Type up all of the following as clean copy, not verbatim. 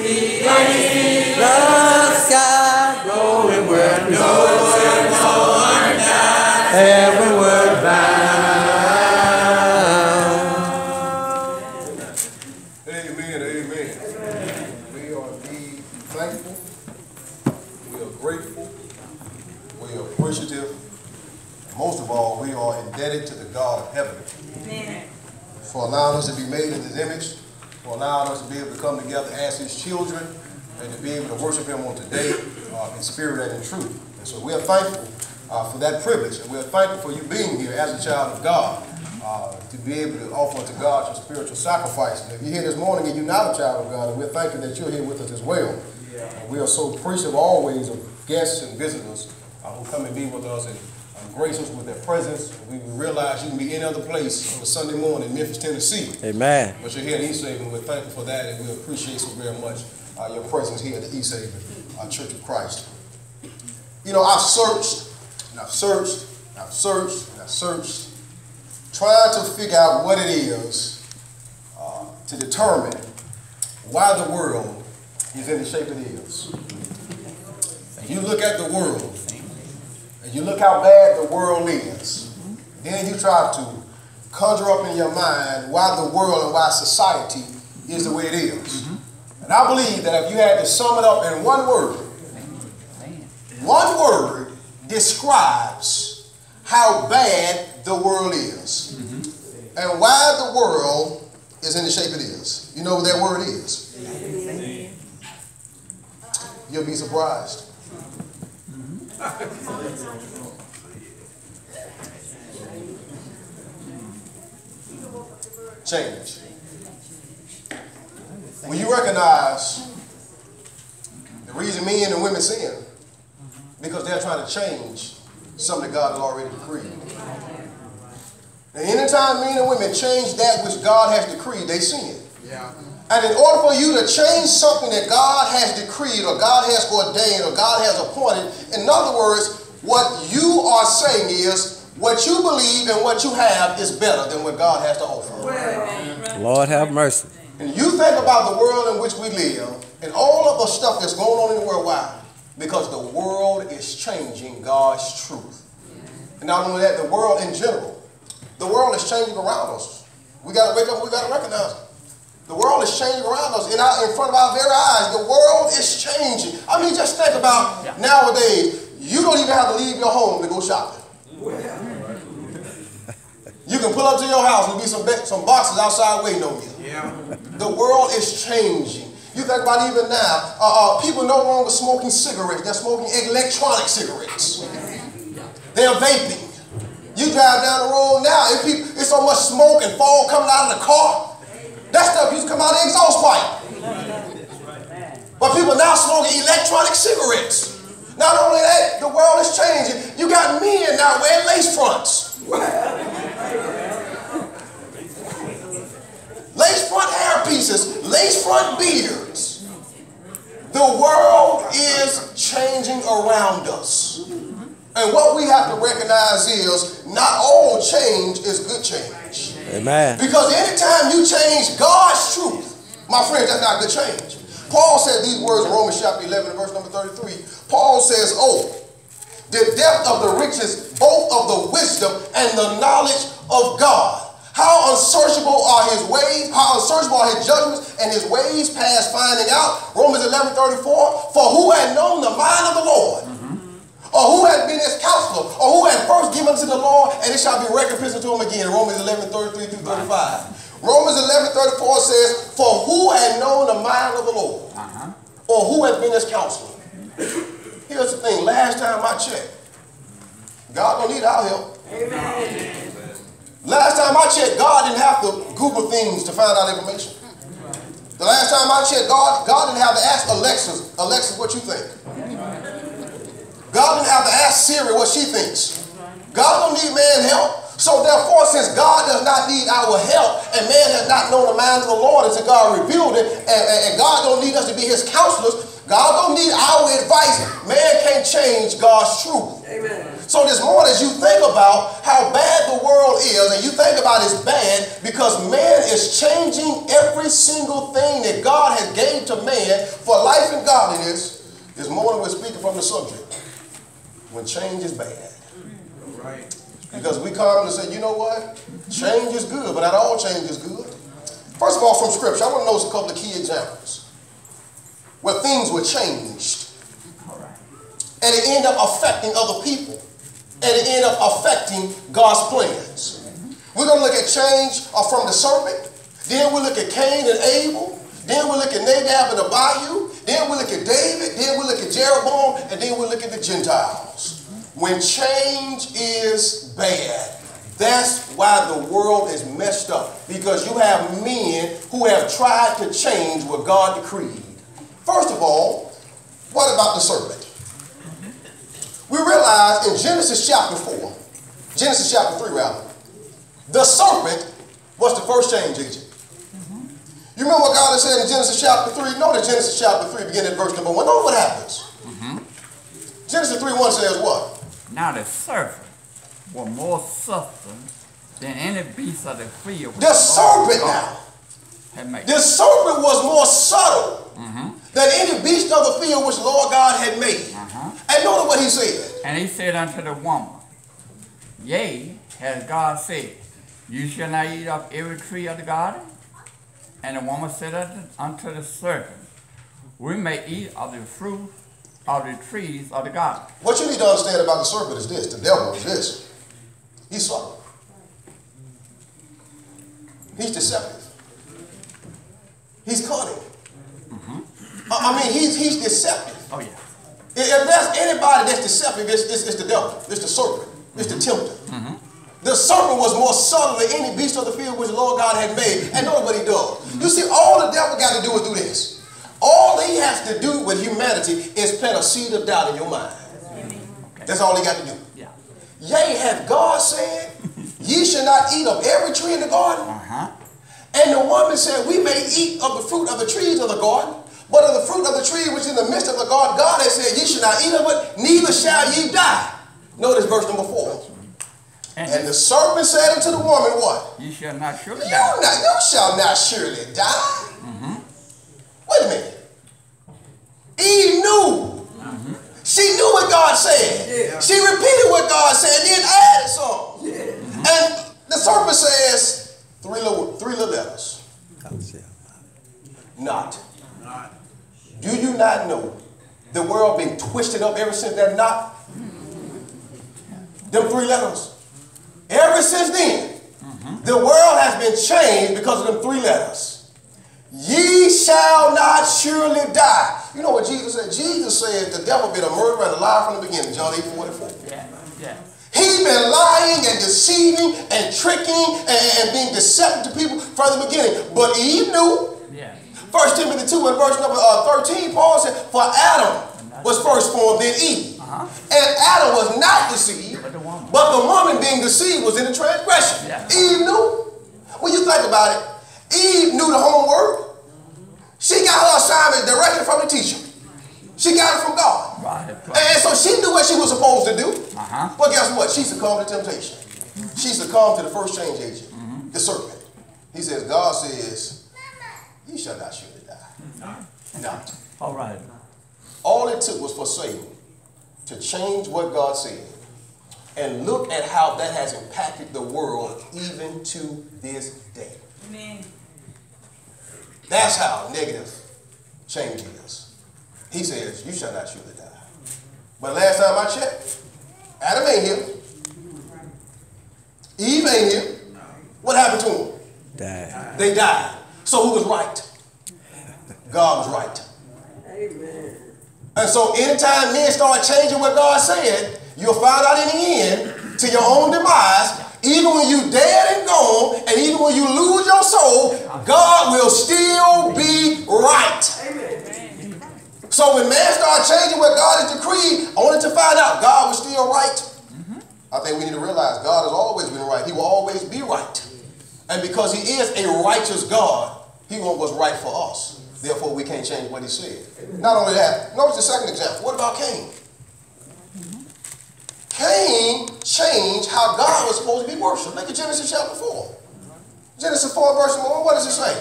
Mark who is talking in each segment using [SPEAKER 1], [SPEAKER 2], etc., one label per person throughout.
[SPEAKER 1] The sky going where no one dies, everywhere bound.
[SPEAKER 2] Amen, amen. We are indeed thankful. We are grateful. We are appreciative. Most of all, we are indebted to the God of heaven. Amen. For allowing us to be made in His image, for allowing us to be able to come together as His children, and to be able to worship Him on today in spirit and in truth. And so we are thankful for that privilege, and we are thankful for you being here as a child of God, to be able to offer unto God your spiritual sacrifice. And if you're here this morning and you're not a child of God, and we're thankful that you're here with us as well. And we are so appreciative always of guests and visitors who come and be with us and grace us with their presence. We realize you can be any other place on a Sunday morning in Memphis, Tennessee.
[SPEAKER 1] Amen.
[SPEAKER 2] But you're here in Easthaven. We're thankful for that, and we appreciate so very much your presence here at the Easthaven Church of Christ. You know, I've searched, and I've searched, and I've searched, and I've searched, trying to figure out what it is to determine why the world is in the shape it is. And you look at the world, and you look how bad the world is. Then you try to conjure up in your mind why the world and why society is the way it is. And I believe that if you had to sum it up in one word describes how bad the world is and why the world is in the shape it is. You know what that word is? You'll be surprised. Change. When you recognize the reason men and women sin, because they're trying to change something that God has already decreed. Now, anytime men and women change that which God has decreed, they sin. And in order for you to change something that God has decreed or God has ordained or God has appointed, in other words, what you are saying is what you believe and what you have is better than what God has to offer.
[SPEAKER 1] Lord have mercy.
[SPEAKER 2] And you think about the world in which we live and all of the stuff that's going on in the world. Why? Because the world is changing God's truth. And not only that, the world in general. The world is changing around us. We got to wake up, we got to recognize it. The world is changing around us in front of our very eyes. The world is changing. I mean, just think about nowadays, you don't even have to leave your home to go shopping. You can pull up to your house and be some boxes outside waiting on you. The world is changing. You think about even now, people no longer smoking cigarettes. They're smoking electronic cigarettes. They're vaping. You drive down the road now, it's so much smoke and fog coming out of the car. That stuff used to come out of the exhaust pipe. But people now smoking electronic cigarettes. Not only that, the world is changing. You got men now wearing lace fronts. Lace front hair pieces, lace front beards. The world is changing around us. And what we have to recognize is not all change is good change.
[SPEAKER 1] Amen.
[SPEAKER 2] Because anytime you change God's truth, my friends, that's not good change. Paul said these words in Romans chapter 11 verse number 33. Paul says, oh, the depth of the riches, both of the wisdom and the knowledge of God. How unsearchable are his ways, how unsearchable are his judgments, and his ways past finding out. Romans 11:34, for who had known the mind of the Lord? Or who had been his counselor? Or who had first given to the law, and it shall be recompensed to him again. Romans 11:33 through 35. Romans 11:34 says, for who had known the mind of the Lord? Or who had been his counselor? Here's the thing, last time I checked, God don't need our help. Amen. Last time I checked, God didn't have to Google things to find out information. The last time I checked, God didn't have to ask Alexa, what you think? God didn't have to ask Siri what she thinks. God don't need man's help. So therefore, since God does not need our help, and man has not known the mind of the Lord until God revealed it, and God don't need us to be his counselors, God don't need our advice. Man can't change God's truth. Amen. So this morning, as you think about how bad the world is, and you think about it's bad because man is changing every single thing that God has gave to man for life and godliness, this morning we're speaking from the subject, when change is bad. Right. Because we come and say, you know what? Change is good, but not all change is good. First of all, from Scripture, I want to notice a couple of key examples where things were changed. And it ended up affecting other people. And it ended up affecting God's plans. We're going to look at change from the serpent. Then we'll look at Cain and Abel. Then we'll look at Nadab and Abihu. Then we'll look at David. Then we'll look at Jeroboam. And then we'll look at the Gentiles. When change is bad, that's why the world is messed up. Because you have men who have tried to change what God decreed. First of all, what about the serpent? We realize in Genesis chapter 4, Genesis chapter 3 rather, the serpent was the first change agent. You remember what God has said in Genesis chapter 3? Notice Genesis chapter 3 beginning at verse number 1. Notice what happens. Genesis 3:1 says what?
[SPEAKER 3] Now the serpent was more substance than any beast of the field.
[SPEAKER 2] The serpent now. The serpent was more subtle than any beast of the field which the Lord God had made. And notice what he said.
[SPEAKER 3] And he said unto the woman, Yea, has God said, You shall not eat of every tree of the garden? And the woman said unto the serpent, We may eat of the fruit of the trees of the garden.
[SPEAKER 2] What you need to understand about the serpent is this. The devil is this. He's subtle. He's deceptive. He's cunning. I mean, he's deceptive.
[SPEAKER 3] Oh, yeah.
[SPEAKER 2] If there's anybody that's deceptive, it's the devil. It's the serpent. It's the tempter. The serpent was more subtle than any beast of the field which the Lord God had made. And know what he does. You see, all the devil got to do is do this. All he has to do with humanity is plant a seed of doubt in your mind. Okay. That's all he got to do. Yeah. Yea, hath God said, Ye shall not eat of every tree in the garden? And the woman said, We may eat of the fruit of the trees of the garden, but of the fruit of the tree which is in the midst of the garden, God has said, Ye shall not eat of it, neither shall ye die. Notice verse number 4. And the serpent said unto the woman, what?
[SPEAKER 3] You shall not surely die.
[SPEAKER 2] You shall not surely die. Wait a minute. Eve knew. She knew what God said. Yeah. She repeated what God said and then added some. Yeah. And the serpent says three little letters. Not. Do you not know the world been twisted up ever since that not? Them 3 letters. Ever since then, the world has been changed because of them 3 letters. Ye shall not surely die. You know what Jesus said? Jesus said the devil been a murderer and a liar from the beginning. John 8:44. Yeah. He's been lying and deceiving and tricking and being deceptive to people from the beginning. But Eve knew. Yeah. 1 Timothy 2 and verse number 13, Paul said, For Adam was first formed, then Eve. And Adam was not deceived, but the woman being deceived was in the transgression. Yeah. Eve knew. When you think about it, Eve knew the homework. She got her assignment directly from the teacher. She got it from God. Right. And so she knew what she was supposed to do. But guess what? She succumbed to temptation. She succumbed to the first change agent, the serpent. He says, God says, you shall not surely die. No.
[SPEAKER 3] All right.
[SPEAKER 2] All it took was for Satan to change what God said. And look at how that has impacted the world even to this day. Amen. That's how negative change is. He says, you shall not surely die. But last time I checked, Adam ain't here. Eve ain't here. What happened to them? Died. They died. So who was right? God was right. Amen. And so anytime men start changing what God said, you'll find out in the end, to your own demise, even when you dead and gone, and even when you lose your soul, God will still be right. Amen. So when man started changing what God has decreed, only to find out God was still right. I think we need to realize God has always been right. He will always be right. And because he is a righteous God, he wants what's right for us. Therefore, we can't change what he said. Not only that, notice the second example. What about Cain? Cain changed how God was supposed to be worshipped. Look at Genesis chapter 4. Genesis 4 verse 1, what does it say?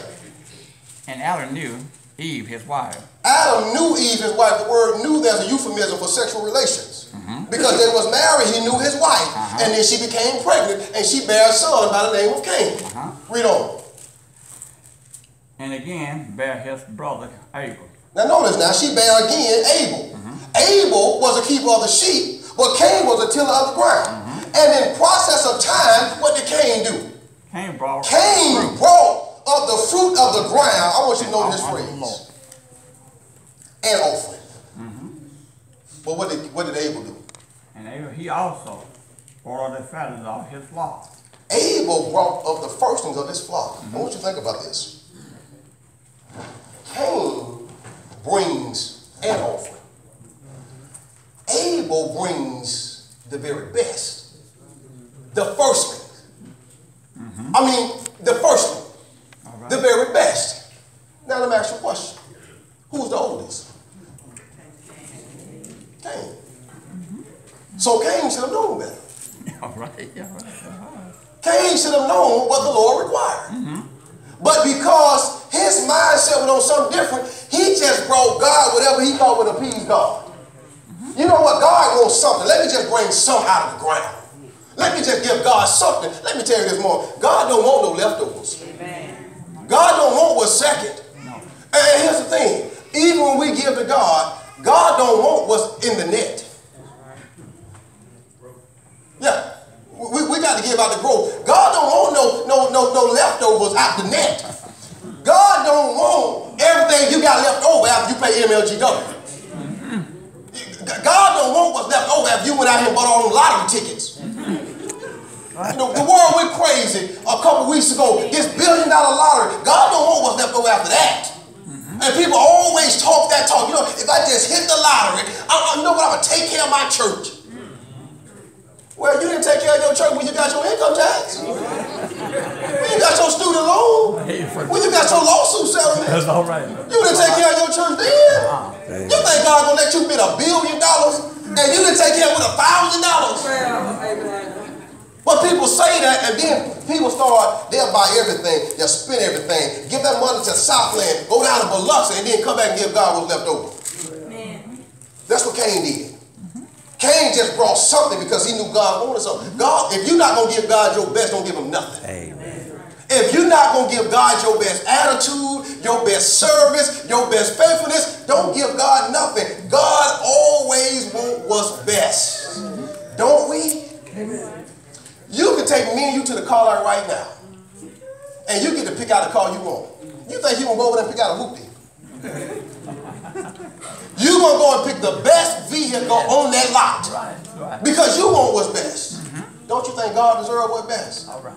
[SPEAKER 3] And Adam knew Eve, his wife.
[SPEAKER 2] Adam knew Eve, his wife. The word knew, there's a euphemism for sexual relations. Because they was married, he knew his wife. And then she became pregnant, and she bare a son by the name of Cain. Read on.
[SPEAKER 3] And again bare his brother Abel.
[SPEAKER 2] Now notice now, she bare again Abel. Abel was a keeper of the sheep, but Cain was a tiller of the ground. And in process of time, what did Cain do?
[SPEAKER 3] Cain brought
[SPEAKER 2] of the fruit of the ground. I want you to know this phrase. And offering. But what did Abel do?
[SPEAKER 3] And Abel, he also brought of the fattest of his flock.
[SPEAKER 2] Abel brought of the firstlings of his flock. I want you to think about this. Cain brings an offering. Abel brings the very best. The firstlings. I mean, the firstling. Right. The very best. Now let me ask you a question. Who's the oldest? Cain. So Cain should have known better.
[SPEAKER 3] All right.
[SPEAKER 2] Cain should have known what the Lord required. But because his mindset was on something different, he just brought God whatever he thought would appease God. You know what? God wants something. Let me just bring some out of the ground. Let me just give God something. Let me tell you this more. God don't want no leftovers. Amen. God don't want what's second. No. And here's the thing. Even when we give to God, God don't want what's in the net. Yeah. We got to give out the growth. God don't want no leftovers out the net. God don't want everything you got left over after you pay MLGW. God don't want what's left over after you went out here and bought all them lottery tickets. You know, the world went crazy a couple weeks ago. This $1 billion lottery. God don't want what's left over after that. And people always talk that talk. You know, if I just hit the lottery, I know what I'm going to take care of my church. Well, you didn't take care of your church when you got your income tax. When you got your student loan. When you got your lawsuit settlement. That's all right. You didn't take care of your church then. You think God gonna let you spend $1 billion and you didn't take care of it with $1,000? But people say that, and then people start, they'll buy everything, they'll spend everything, give that money to Southland, go down to Biloxi, and then come back and give God what's left over. That's what Cain did. Cain just brought something because he knew God wanted something. God, if you're not going to give God your best, don't give him nothing. Amen. If you're not going to give God your best attitude, your best service, your best faithfulness, don't give God nothing. God always wants what's best. Don't we? Amen. You can take me and you to the car lot right now, and you get to pick out the car you want. You think you're going to go over there and pick out a hoopty? You're going to go and pick the best vehicle on that lot because you want what's best. Don't you think God deserves what's best? All right.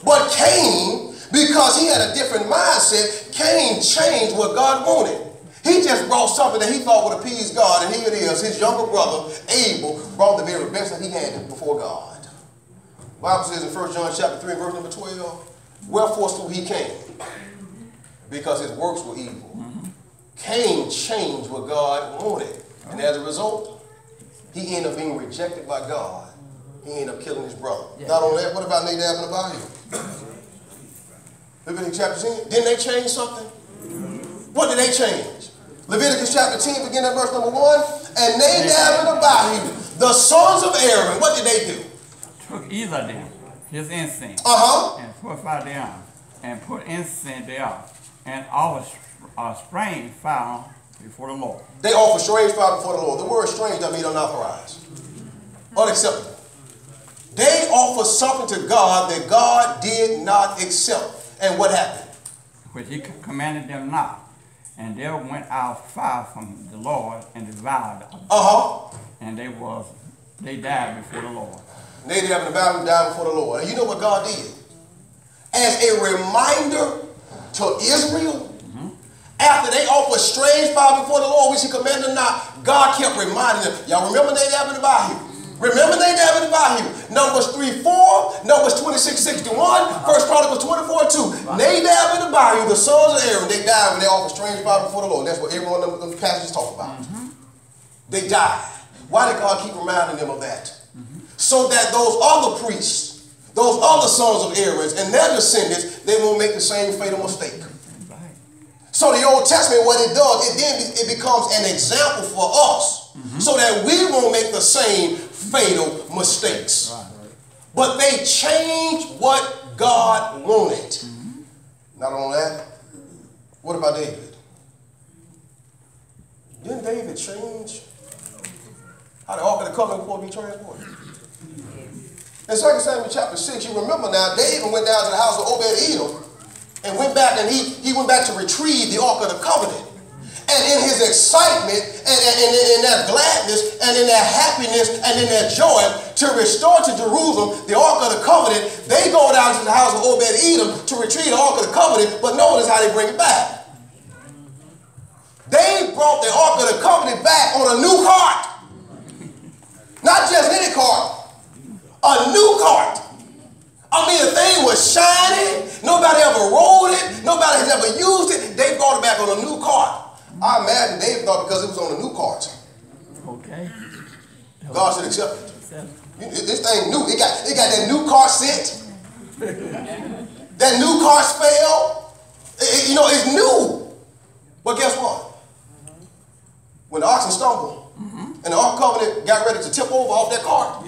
[SPEAKER 2] But Cain, because he had a different mindset, Cain changed what God wanted. He just brought something that he thought would appease God, and here it is. His younger brother, Abel, brought the very best that he had before God. The Bible says in 1 John chapter 3, verse number 12, wherefore slew he Cain? Because his works were evil. Cain changed what God wanted. And as a result, he ended up being rejected by God. He ended up killing his brother. Not only that, what about Nadab and Abihu? Leviticus chapter 10. Didn't they change something? What did they change? Leviticus chapter 10, beginning at verse number 1. And Nadab and Abihu, the sons of Aaron, what did they do?
[SPEAKER 3] Took either of them, his incense, and purified them, and put incense there, and offered strange fowl before the Lord.
[SPEAKER 2] They offer strange fowl before the Lord. The word strange doesn't mean unauthorized. Unacceptable. They offer something to God that God did not accept. And what happened?
[SPEAKER 3] Which he commanded them not. And there went out fire from the Lord and devoured them. And they died before the Lord.
[SPEAKER 2] Nadab and Abihu died before the Lord. And you know what God did? As a reminder to Israel, after they offered strange fowl before the Lord, which he commanded not, God kept reminding them. Y'all remember Nadab and Abihu? Remember Nadab and Abihu. Numbers 3:4, Numbers 26:61, 1 Chronicles 24:2. Nadab and Abihu, the sons of Aaron, they died when they offered strange fire before the Lord. That's what every one of them passages talk about. They died. Why did God keep reminding them of that? So that those other priests, those other sons of Aaron and their descendants, they won't make the same fatal mistake. So the Old Testament, what it does, it becomes an example for us, so that we won't make the same fatal mistakes. But they changed what God wanted. Not only that, what about David? Didn't David change how the Ark of the Covenant was supposed to be transported? In 2 Samuel chapter 6, you remember now, David went down to the house of Obed-Edom and went back, and he went back to retrieve the Ark of the Covenant. And in his excitement, and in their gladness, and in their happiness, and in their joy, to restore to Jerusalem the Ark of the Covenant, they go down to the house of Obed-Edom to retrieve the Ark of the Covenant, but notice how they bring it back. They brought the Ark of the Covenant back on a new cart. Not just any cart, a new cart. I mean, the thing was shining. Nobody ever rode it. Nobody has ever used it. They brought it back on a new cart. I imagine David thought because it was on a new cart.
[SPEAKER 3] Okay.
[SPEAKER 2] God should accept it. This thing new. It got that new car set. That new car spell. It's new. But guess what? When the oxen stumbled, and the Ark of the Covenant got ready to tip over off that cart,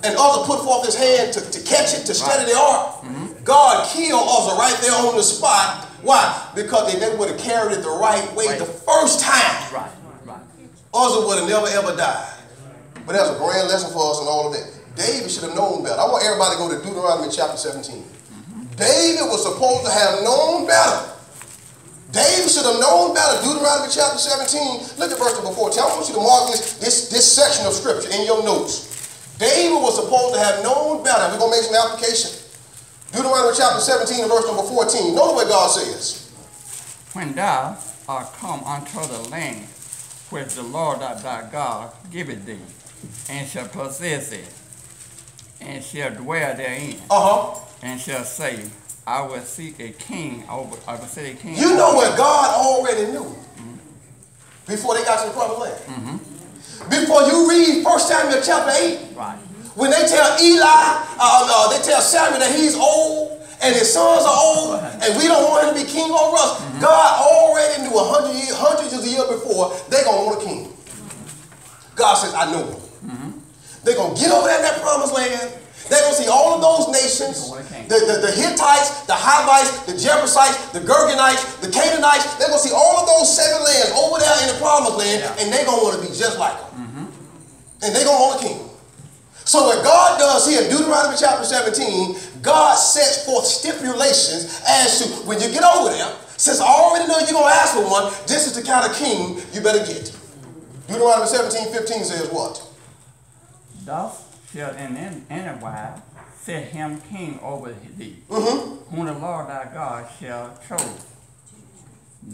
[SPEAKER 2] and Uzzah put forth his hand to catch it, to steady the ark, God killed Uzzah right there on the spot. Why? Because they would have carried it the right way the first time. Uzzah would have never ever died. But that's a grand lesson for us and all of that. David should have known better. I want everybody to go to Deuteronomy chapter 17. David was supposed to have known better. David should have known better. Deuteronomy chapter 17. Look at verse number 14. I want you to mark this section of scripture in your notes. David was supposed to have known better. We're going to make some application. Deuteronomy chapter 17 and verse number 14. Notice what God says.
[SPEAKER 3] When thou art come unto the land which the Lord thy God giveth thee, and shall possess it, and shall dwell therein, and shall say, I will seek a king over. I will set a king.
[SPEAKER 2] You know what God already knew before they got to the promised land. Before you read 1 Samuel chapter 8, when they tell Eli, they tell Samuel that he's old and his sons are old, and we don't want him to be king over us. God already knew hundreds of years before they're gonna want a king. God says, I know them. They're gonna get over there in that promised land. They're going to see all of those nations, the Hittites, the Hivites, the Jebusites, the Gergenites, the Canaanites. They're going to see all of those 7 lands over there in the promised land, and they're going to want to be just like them. And they're going to want a king. So what God does here in Deuteronomy chapter 17, God sets forth stipulations as to when you get over there, since I already know you're going to ask for one, this is the kind of king you better get. Deuteronomy 17:15 says what?
[SPEAKER 3] Thus shall in any while set him king over thee, whom the Lord thy God shall choose,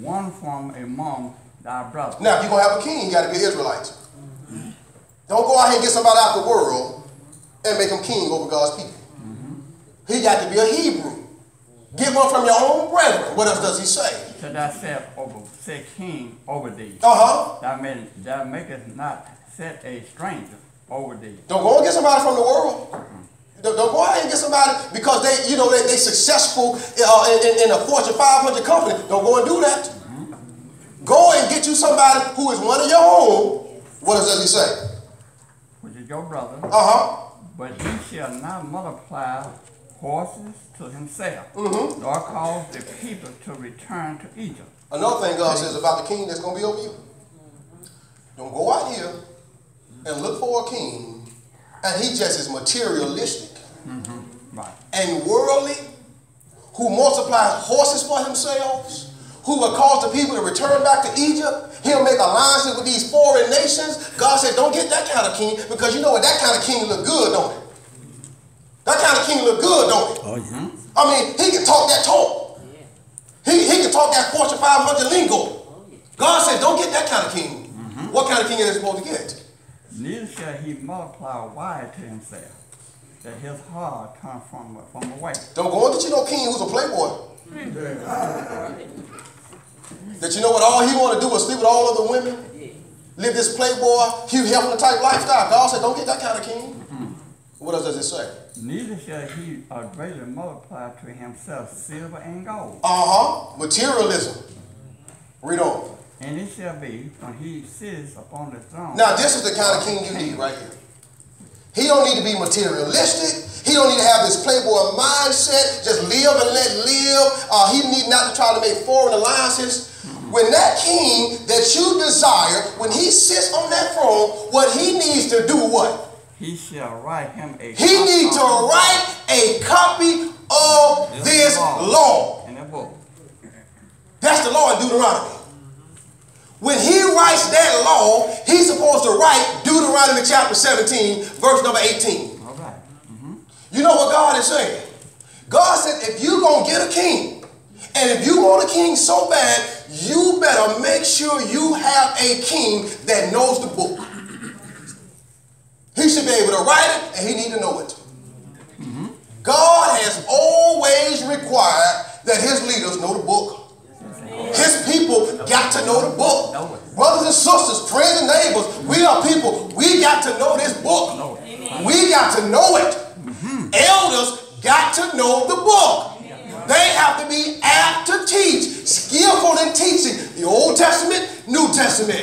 [SPEAKER 3] one from among thy brothers.
[SPEAKER 2] Now, if you're going to have a king, you got to be Israelite. Don't go out here and get somebody out the world and make him king over God's people. He got to be a Hebrew. Get one from your own brethren. What else does he say?
[SPEAKER 3] So thou set king over thee. Thou makest not set a stranger over thee.
[SPEAKER 2] Don't go and get somebody from the world. Don't go out and get somebody because they successful in a Fortune 500 company. Don't go and do that. Go and get you somebody who is one of your own. What does he say?
[SPEAKER 3] Which is your brother. But he shall not multiply horses to himself, nor cause the people to return to Egypt.
[SPEAKER 2] Another thing God says about the king that's going to be over you. Don't go out here and look for a king, and he just is materialistic and worldly, who multiplies horses for themselves, who will cause the people to return back to Egypt. He'll make alliances with these foreign nations. God says, don't get that kind of king, because you know what? That kind of king look good, don't it? That kind of king look good, don't it? I mean, he can talk that talk. He can talk that Fortune 500 lingo. God says, don't get that kind of king. What kind of king are they supposed to get?
[SPEAKER 3] Neither shall he multiply wine to himself, that his heart turn from away.
[SPEAKER 2] Don't go and get you no king who's a playboy. That you know what all he want to do is sleep with all other women, live this playboy, Hugh Hefner type lifestyle. God said, don't get that kind of king. What else does it say?
[SPEAKER 3] Neither shall he greatly multiply to himself silver and gold.
[SPEAKER 2] Materialism. Read on.
[SPEAKER 3] And it shall be when he sits upon the throne.
[SPEAKER 2] Now this is the kind of king you need right here. He don't need to be materialistic. He don't need to have this playboy mindset. Just live and let live. He need not to try to make foreign alliances. When that king that you desire, when he sits on that throne, what he needs to do what?
[SPEAKER 3] He shall write him a
[SPEAKER 2] He needs to write a copy of this law.
[SPEAKER 3] In a book.
[SPEAKER 2] That's the law in Deuteronomy. When he writes that law, he's supposed to write Deuteronomy chapter 17, verse number 18.
[SPEAKER 3] All right.
[SPEAKER 2] You know what God is saying? God said, if you're going to get a king, and if you want a king so bad, you better make sure you have a king that knows the book. He should be able to write it, and he need to know it. God has always required that his leaders know the book. His people got to know the book. Brothers and sisters, friends and neighbors, we are people. We got to know this book. We got to know it. Elders got to know the book. They have to be apt to teach, skillful in teaching the Old Testament, New Testament.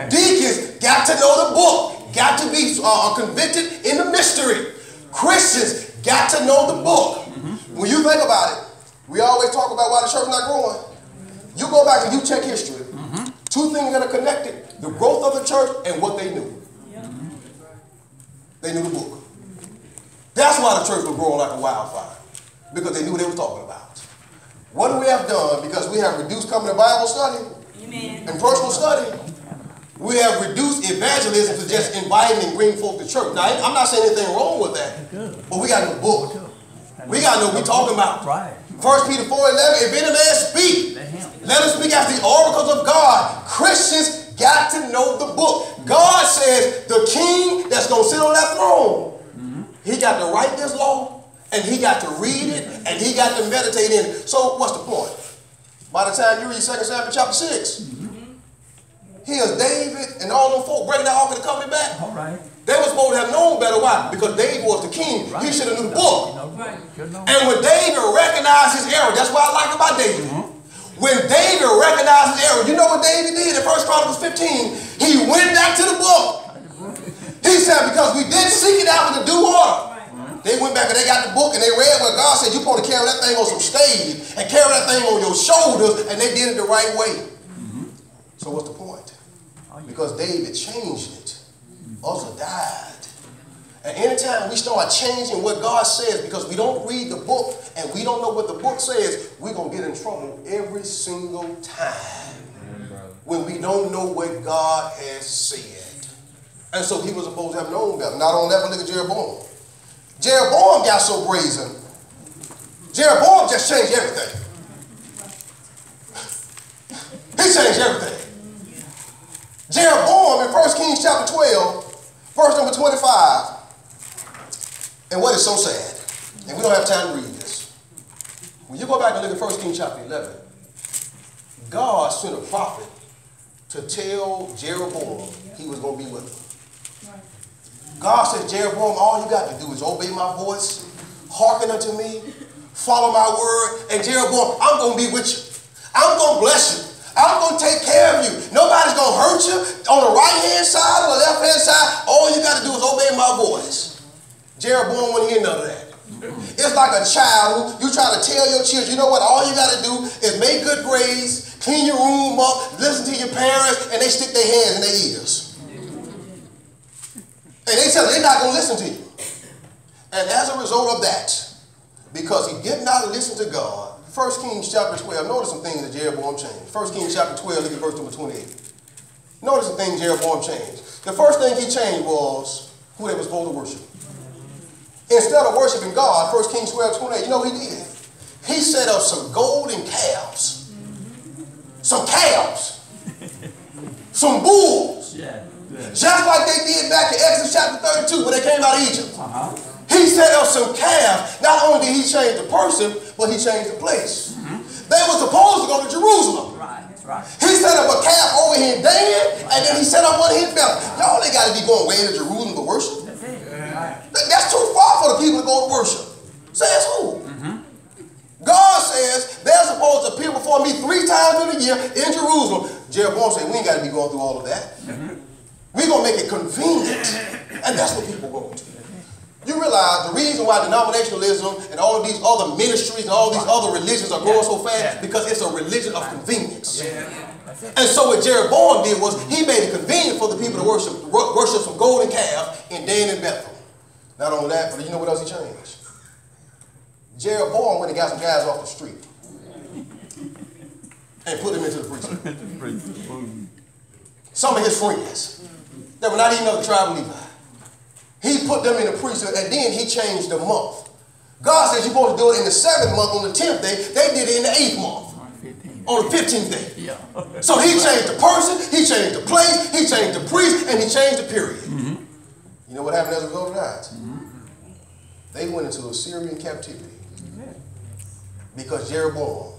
[SPEAKER 2] Deacons got to know the book, got to be convicted in the mystery. Christians got to know the book. When you think about it, we always talk about why the church not growing. You go back and you check history. Two things that are connected: the growth of the church and what they knew. They knew the book. That's why the church was growing like a wildfire, because they knew what they were talking about. What we have done, because we have reduced coming to Bible study and personal study, we have reduced evangelism to just inviting and bringing folk to church. Now, I'm not saying anything wrong with that, but we got to know the book. We got to know what we're talking about. 1 Peter 4:11, if any man speak, let him speak after the oracles of God. Christians got to know the book. God says the king that's going to sit on that throne, he got to write this law, and he got to read it, and he got to meditate in it. So what's the point? By the time you read 2 Samuel chapter 6, here's David and all them folk bringing the Ark of the Covenant back.
[SPEAKER 3] All right.
[SPEAKER 2] They were supposed to have known better. Why? Because David was the king. He should have knew the book. And when David recognized his error, that's what I like about David. When David recognized his error, you know what David did in 1 Chronicles 15? He went back to the book. He said, because we didn't seek it out with the due order. They went back and they got the book and they read what God said. You're supposed to carry that thing on some staves and carry that thing on your shoulders, and they did it the right way. So what's the point? Because David changed it. Also died. And anytime we start changing what God says because we don't read the book and we don't know what the book says, we're going to get in trouble every single time when we don't know what God has said. And so he was supposed to have known better. Now don't ever look at Jeroboam. Jeroboam got so brazen. Jeroboam just changed everything. He changed everything. Jeroboam in 1 Kings chapter 12, verse number 25. And what is so sad, and we don't have time to read this. When you go back and look at 1 Kings chapter 11, God sent a prophet to tell Jeroboam he was going to be with him. God said, Jeroboam, all you got to do is obey my voice, hearken unto me, follow my word, and Jeroboam, I'm going to be with you. I'm going to bless you. I'm going to take care of you. Nobody's going to hurt you on the right-hand side or the left-hand side. All you got to do is obey my voice. Jeroboam wouldn't hear none of that. It's like a child who you try to tell your children, you know what, all you got to do is make good grades, clean your room up, listen to your parents, and they stick their hands in their ears. And they tell you they're not going to listen to you. And as a result of that, because he did not listen to God, 1 Kings chapter 12, notice some things that Jeroboam changed. 1 Kings chapter 12, look at verse number 28. Notice some things Jeroboam changed. The first thing he changed was who they were supposed to worship. Instead of worshiping God, 1 Kings 12, 28, you know what he did? He set up some golden calves. Some calves. some bulls.
[SPEAKER 3] Yeah.
[SPEAKER 2] Just like they did back in Exodus chapter 32 when they came out of Egypt.
[SPEAKER 3] Uh-huh.
[SPEAKER 2] He set up some calves. Not only did he change the person, but he changed the place. They were supposed to go to Jerusalem.
[SPEAKER 3] Right, right.
[SPEAKER 2] He set up a calf over here in Dan, and then he set up one here in Bethel. Y'all ain't got to be going way to Jerusalem to worship.
[SPEAKER 3] That's it. Right.
[SPEAKER 2] That's too far for the people to go to worship. Says who? God says they're supposed to appear before me 3 times in a year in Jerusalem. Jeroboam said, we ain't got to be going through all of that. We're going to make it convenient. And that's what people want. You realize the reason why denominationalism and all of these other ministries and all these other religions are growing so fast because it's a religion of convenience. And so what Jeroboam did was he made it convenient for the people to worship some golden calf in Dan and Bethel. Not only that, but you know what else he changed? Jeroboam went and got some guys off the street and put them into the priesthood. Some of his friends that were not even of the tribe of Levi. He put them in the priesthood, and then he changed the month. God says you're supposed to do it in the 7th month on the 10th day. They did it in the 8th month. On the 15th day. Yeah. So he changed the person, he changed the place, he changed the priest, and he changed the period. You know what happened as a result of that? They went into Assyrian captivity because Jeroboam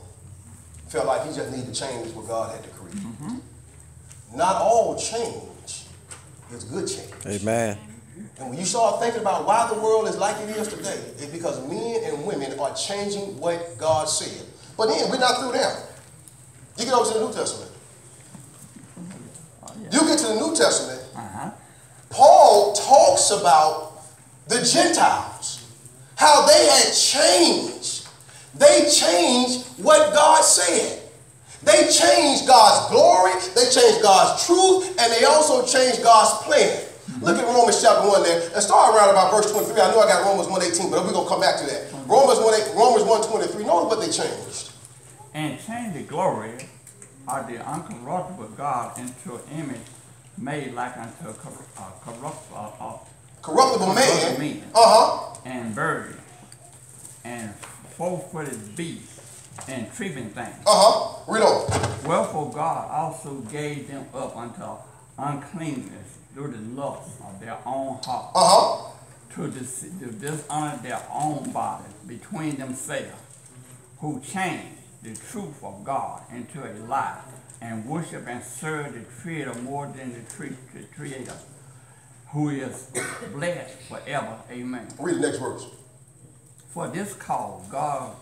[SPEAKER 2] felt like he just needed to change what God had decreed. Not all change is good change.
[SPEAKER 1] Amen.
[SPEAKER 2] And when you start thinking about why the world is like it is today, it's because men and women are changing what God said. But then, we're not through there. You get over to the New Testament. You get to the New Testament, Paul talks about the Gentiles, how they had changed. They changed what God said. They changed God's glory, they changed God's truth, and they also changed God's plan. Look at Romans chapter 1 there. Let's start around about verse 23. I know I got Romans 1:18, but we're going to come back to that. Romans 1:23. Notice what they changed.
[SPEAKER 3] And change the glory of the uncorruptible God into an image made like unto a corruptible man. And bird and 4-footed beast and creeping things.
[SPEAKER 2] Read on.
[SPEAKER 3] Wherefore God also gave them up unto uncleanness through the lust of their own heart, to dishonor their own bodies between themselves, who changed the truth of God into a lie, and worship and serve the Creator more than the Creator, who is blessed forever. Amen.
[SPEAKER 2] Read the next verse.
[SPEAKER 3] For this cause God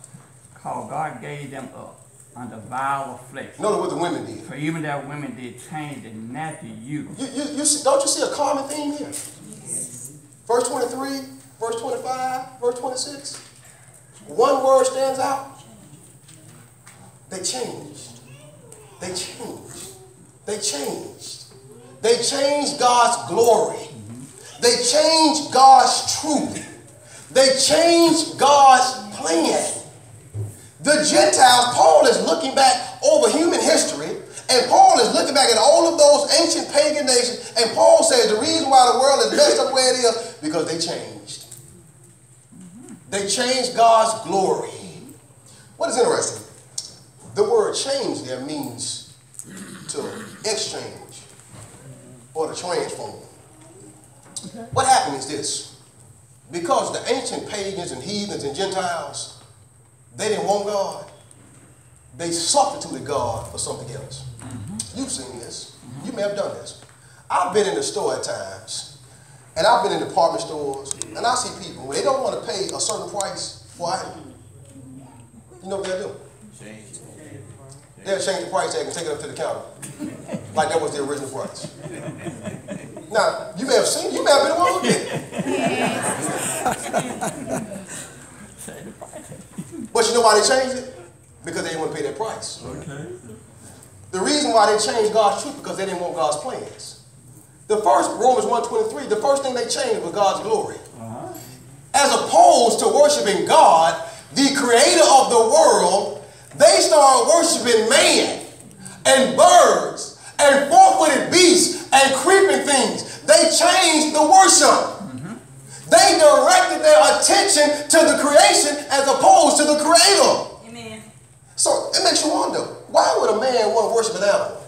[SPEAKER 3] gave them up under vile affliction.
[SPEAKER 2] Notice what the women did.
[SPEAKER 3] For even their women did change the natural use.
[SPEAKER 2] Don't you see a common theme here? Verse 23, verse 25, verse 26. One word stands out. They changed. They changed. They changed. They changed God's glory. They changed God's truth. They changed God's plan. The Gentiles, Paul is looking back over human history, and Paul is looking back at all of those ancient pagan nations, and Paul says the reason why the world is messed up the way it is, because they changed. They changed God's glory. What is interesting? The word change there means to exchange or to transform. What happened is this. Because the ancient pagans and heathens and Gentiles, they didn't want God. They substituted God for something else. You've seen this. You may have done this. I've been in the store at times, and I've been in department stores, and I see people, when they don't want to pay a certain price for an item, you know what they'll do? They'll change the price tag and take it up to the counter. Like that was the original price. Now, you may have seen, you may have been the one who did it. But you know why they changed it? Because they didn't want to pay that price. The reason why they changed God's truth, because they didn't want God's plans. The first, Romans 1:23, the first thing they changed was God's glory. As opposed to worshiping God, the creator of the world, they started worshiping man and birds and 4-footed beasts and creeping things. They changed the worship. They directed their attention to the creation as opposed to the creator.
[SPEAKER 4] Amen.
[SPEAKER 2] So it makes you wonder, why would a man want to worship an animal?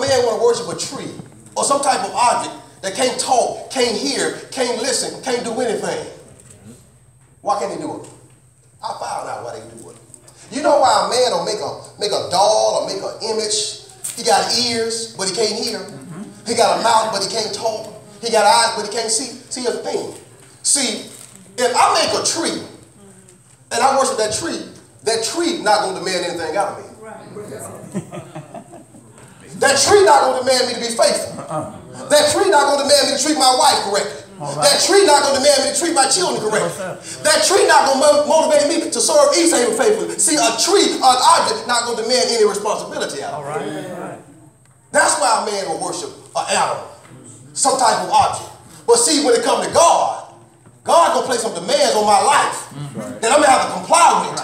[SPEAKER 2] man want to worship a tree or some type of object that can't talk, can't hear, can't listen, can't do anything? Why can't they do it? I found out why they do it. You know why a man will make a doll or make an image? He got ears, but he can't hear. He got a mouth, but he can't talk. He got eyes, but he can't see. See, here's the thing. See, if I make a tree and I worship that tree not going to demand anything out of me. That tree not going to demand me to be faithful. That tree not going to demand me to treat my wife correctly. That tree not going to demand me to treat my children correctly. That tree not going to motivate me to serve Easthaven faithfully. See, a tree, an object, not going to demand any responsibility out of me. That's why a man will worship an animal, some type of object. But see, when it comes to God, God going to place some demands on my life that I'm going to have to comply with.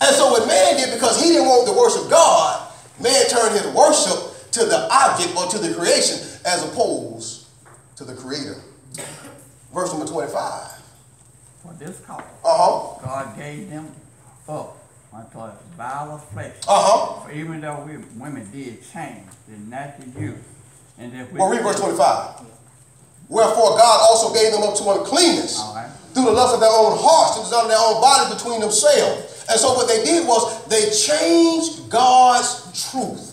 [SPEAKER 2] And so what man did, because he didn't want to worship God, man turned his worship to the object or to the creation as opposed to the creator. Verse number 25.
[SPEAKER 3] For this cause,
[SPEAKER 2] Uh-huh.
[SPEAKER 3] God gave them up unto a vile flesh.
[SPEAKER 2] Uh-huh.
[SPEAKER 3] For even though women did change the natural youth, and that
[SPEAKER 2] well, read verse 25. Wherefore God also gave them up to uncleanness through the lust of their own hearts, to the desire of their own bodies between themselves. And so what they did was they changed God's truth.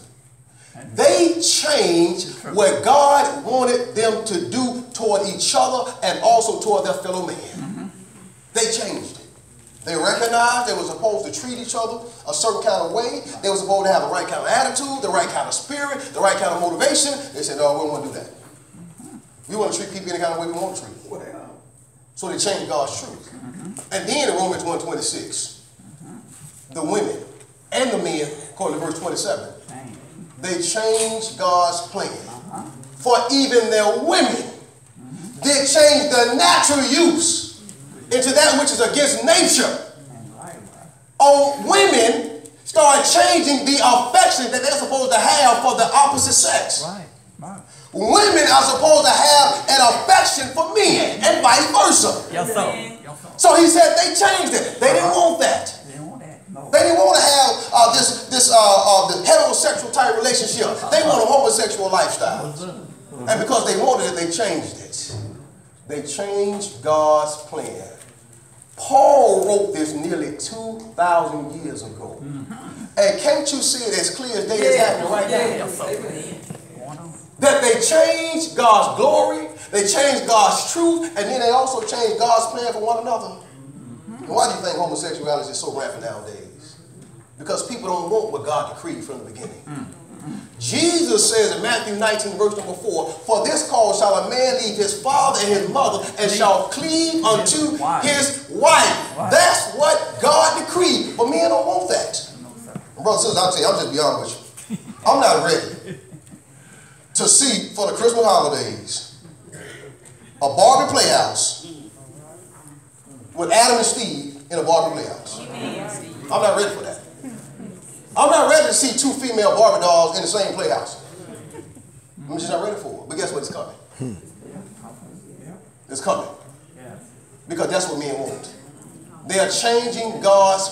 [SPEAKER 2] They changed what God wanted them to do toward each other and also toward their fellow man. They changed it. They recognized they were supposed to treat each other a certain kind of way. They were supposed to have the right kind of attitude, the right kind of spirit, the right kind of motivation. They said, no, we don't want to do that. We want to treat people any kind of way we want to treat them. So they changed God's truth. And then in Romans 1:26, the women and the men, according to verse 27, they changed God's plan. For even their women did change the natural use into that which is against nature. Women started changing the affection that they're supposed to have for the opposite sex. Women are supposed to have an affection for men and vice versa. So he said they changed it. They didn't want that. They didn't want to have this heterosexual type relationship. They want a homosexual lifestyle. And because they wanted it, they changed it. They changed God's plan. Paul wrote this nearly 2,000 years ago. And can't you see it as clear as day is happening right now? That they changed God's glory, they changed God's truth, and then they also changed God's plan for one another. And why do you think homosexuality is so rampant nowadays? Because people don't want what God decreed from the beginning. Jesus says in Matthew 19, verse number 4, for this cause shall a man leave his father and his mother and shall cleave unto his wife. That's what God decreed. But men don't want that. And brothers and sisters, I'll tell you, I'm just beyond with you. I'm not ready to see for the Christmas holidays a Barbie playhouse with Adam and Steve in a Barbie playhouse. I'm not ready for that. I'm not ready to see two female Barbie dolls in the same playhouse. I'm just not ready for it. But guess what? It's coming. It's coming. Because that's what men want. They are changing God's